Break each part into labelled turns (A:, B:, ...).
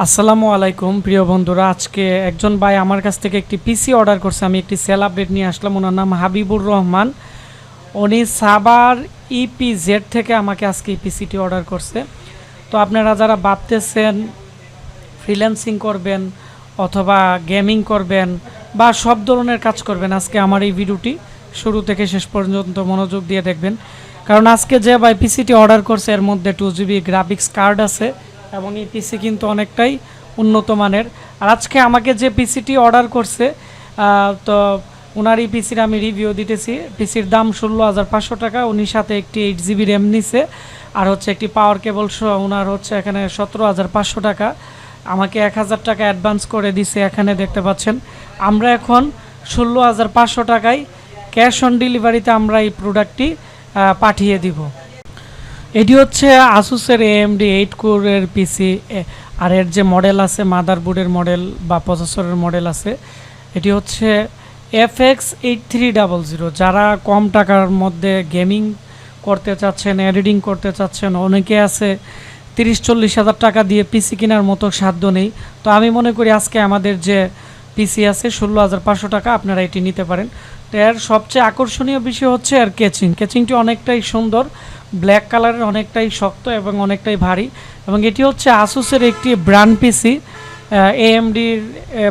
A: আসসালামু আলাইকুম প্রিয় বন্ধুরা। আজকে একজন ভাই আমার কাছ থেকে একটি পিসি অর্ডার করছে। আমি একটি সেল আপডেট নিয়ে আসলাম। ওনার নাম হাবিবুর রহমান। উনি সাভার ইপিজেড থেকে আমাকে আজকে এই পিসিটি অর্ডার করছে। তো আপনারা যারা ভাবতেছেন ফ্রিল্যান্সিং করবেন অথবা গেমিং করবেন বা সব ধরনের কাজ করবেন, আজকে আমার এই ভিডিওটি শুরু থেকে শেষ পর্যন্ত মনোযোগ দিয়ে দেখবেন। কারণ আজকে যে ভাই পিসিটি অর্ডার করছে এর মধ্যে 2GB গ্রাফিক্স কার্ড আছে এবং এই পিসি কিন্তু অনেকটাই উন্নত মানের। আর আজকে আমাকে যে পিসিটি অর্ডার করছে তো ওনার এই পিসির আমি রিভিউ দিতেছি। পিসির দাম 16,500 টাকা। উনি সাথে একটি 8GB র্যাম নিছে আর হচ্ছে একটি পাওয়ার কেবল সহ ওনার হচ্ছে এখানে 17,500 টাকা। আমাকে 1000 টাকা অ্যাডভান্স করে দিছে, এখানে দেখতে পাচ্ছেন। আমরা এখন 16,500 টাকায় ক্যাশ অন ডেলিভারিতে আমরা এই প্রোডাক্টটি পাঠিয়ে দিব। এটি হচ্ছে আসুসের AMD 8 কোরের পিসি। আর এর যে মডেল আছে মাদারবোর্ডের মডেল বা প্রসেসরের মডেল আছে, এটি হচ্ছে FX 8300। যারা কম টাকার মধ্যে গেমিং করতে চাচ্ছেন, এডিটিং করতে চাচ্ছেন, অনেকে আছে 30-40 হাজার টাকা দিয়ে পিসি কেনার মতো সাধ্য নেই। তো আমি মনে করি আজকে আমাদের যে পিসি আছে 16,500 টাকা, আপনারা এটি নিতে পারেন। তো এর সবচেয়ে আকর্ষণীয় বিষয় হচ্ছে এর কেচিংটি অনেকটাই সুন্দর, ব্ল্যাক কালারের, অনেকটাই শক্ত এবং অনেকটাই ভারী। এবং এটি হচ্ছে আসুসের একটি ব্র্যান্ড পিসি AMDর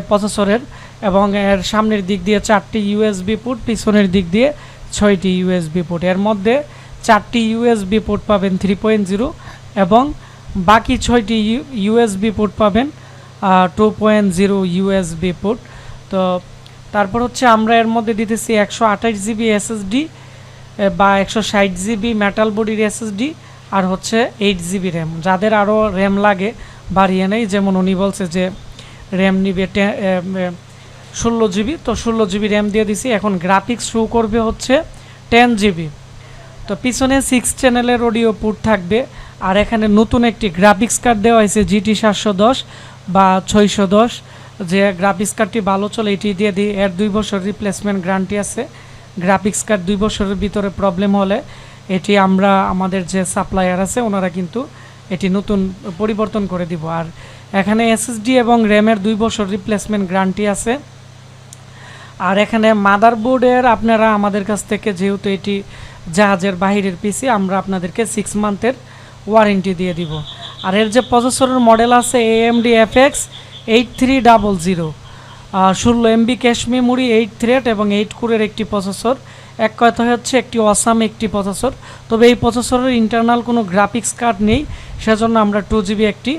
A: প্রসেসরের। এবং এর সামনের দিক দিয়ে 4টি USB পোর্ট, পিছনের দিক দিয়ে 6টি USB পোর্ট। এর মধ্যে 4টি USB পোর্ট পাবেন 3.0 এবং বাকি 6টি USB পোর্ট পাবেন 2.0 USB পোর্ট। তো তারপর হচ্ছে আমরা এর মধ্যে দিতেছি 128GB SSD বা 160GB মেটাল বডির SSD আর হচ্ছে 8GB র্যাম। যাদের আরও র্যাম লাগে বাড়িয়ে নেই, যেমন উনি বলছে যে র্যাম নিবে 16GB, তো 16GB র্যাম দিয়ে দিছি। এখন গ্রাফিক্স শো করবে হচ্ছে 10GB। তো পিছনে 6 চ্যানেলের অডিও পোর্ট থাকবে। আর এখানে নতুন একটি গ্রাফিক্স কার্ড দেওয়া হয়েছে GT 710 বা 610। যে গ্রাফিক্স কার্ডটি ভালো চলে এটি দিয়ে দিই। এর 2 বছর রিপ্লেসমেন্ট গ্যারান্টি আছে। গ্রাফিক্স কার্ড 2 বছরের ভিতরে প্রবলেম হলে এটি আমরা আমাদের যে সাপ্লায়ার আছে ওনারা কিন্তু এটি নতুন পরিবর্তন করে দিব। আর এখানে SSD এবং র্যামের 2 বছর রিপ্লেসমেন্ট গ্যারান্টি আছে। আর এখানে মাদারবোর্ডের আপনারা আমাদের কাছ থেকে, যেহেতু এটি জাহাজের বাহিরের পিসি, আমরা আপনাদেরকে 6 মান্থের ওয়ারেন্টি দিয়ে দিব। আর এর যে প্রসেসরের মডেল আছে AMD FX 8300, 16 MB cache memory, 8 thread এবং 8 কোরের একটি প্রসেসর। এক কথা হচ্ছে একটি অসাম একটি প্রসেসর। তবে এই প্রসেসরের ইন্টারনাল কোনো গ্রাফিক্স কার্ড নেই, সেজন্য আমরা 2GB একটি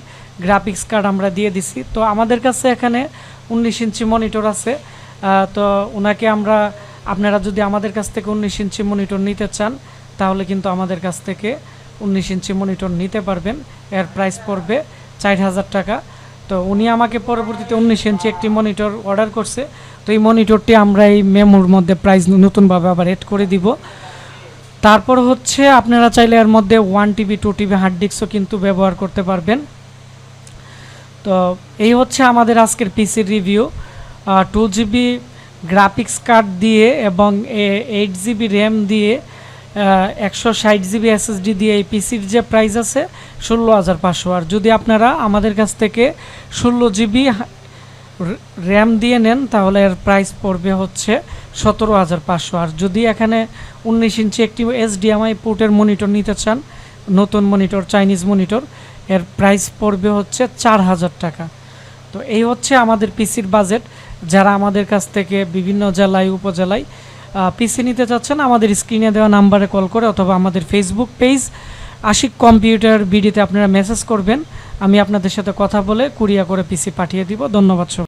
A: গ্রাফিক্স কার্ড আমরা দিয়ে দিছি। তো আমাদের কাছে এখানে 19 ইঞ্চি মনিটর আছে। তো ওনাকে আপনারা যদি আমাদের কাছ থেকে 19 ইঞ্চি মনিটর নিতে চান তাহলে কিন্তু আমাদের কাছ থেকে 19 ইঞ্চি মনিটর নিতে পারবেন। এর প্রাইস পড়বে 4,000 টাকা। তো উনি আমাকে পরবর্তীতে 19 ইঞ্চি একটি মনিটর অর্ডার করছে। তো এই মনিটরটি আমরা এই মেমোর মধ্যে প্রাইস নতুনভাবে আবার এড করে দিব। তারপর হচ্ছে আপনারা চাইলে এর মধ্যে 1TB 2TB হার্ড ডিস্কও কিন্তু ব্যবহার করতে পারবেন। তো এই হচ্ছে আমাদের আজকের পিসির রিভিউ। 2GB গ্রাফিক্স কার্ড দিয়ে এবং 8GB র্যাম দিয়ে 160GB SSD দিয়ে এই পিসির যে প্রাইস আছে 16,500। আর যদি আপনারা আমাদের কাছ থেকে 16GB র্যাম দিয়ে নেন তাহলে এর প্রাইস পড়বে হচ্ছে 17,500। আর যদি এখানে 19 ইঞ্চি একটি HDMI পোর্টের মনিটর নিতে চান, নতুন মনিটর, চাইনিজ মনিটর, এর প্রাইস পড়বে হচ্ছে 4,000 টাকা। তো এই হচ্ছে আমাদের পিসির বাজেট। যারা আমাদের কাছ থেকে বিভিন্ন জেলায় উপজেলায় পিসি নিতে চাচ্ছেন, আমাদের স্ক্রিনে দেওয়া নাম্বারে কল করে অথবা আমাদের ফেসবুক পেজ আশিক কম্পিউটার বিডিতে আপনারা মেসেজ করবেন। আমি আপনাদের সাথে কথা বলে কুরিয়ার করে পিসি পাঠিয়ে দিব। ধন্যবাদ সবাই।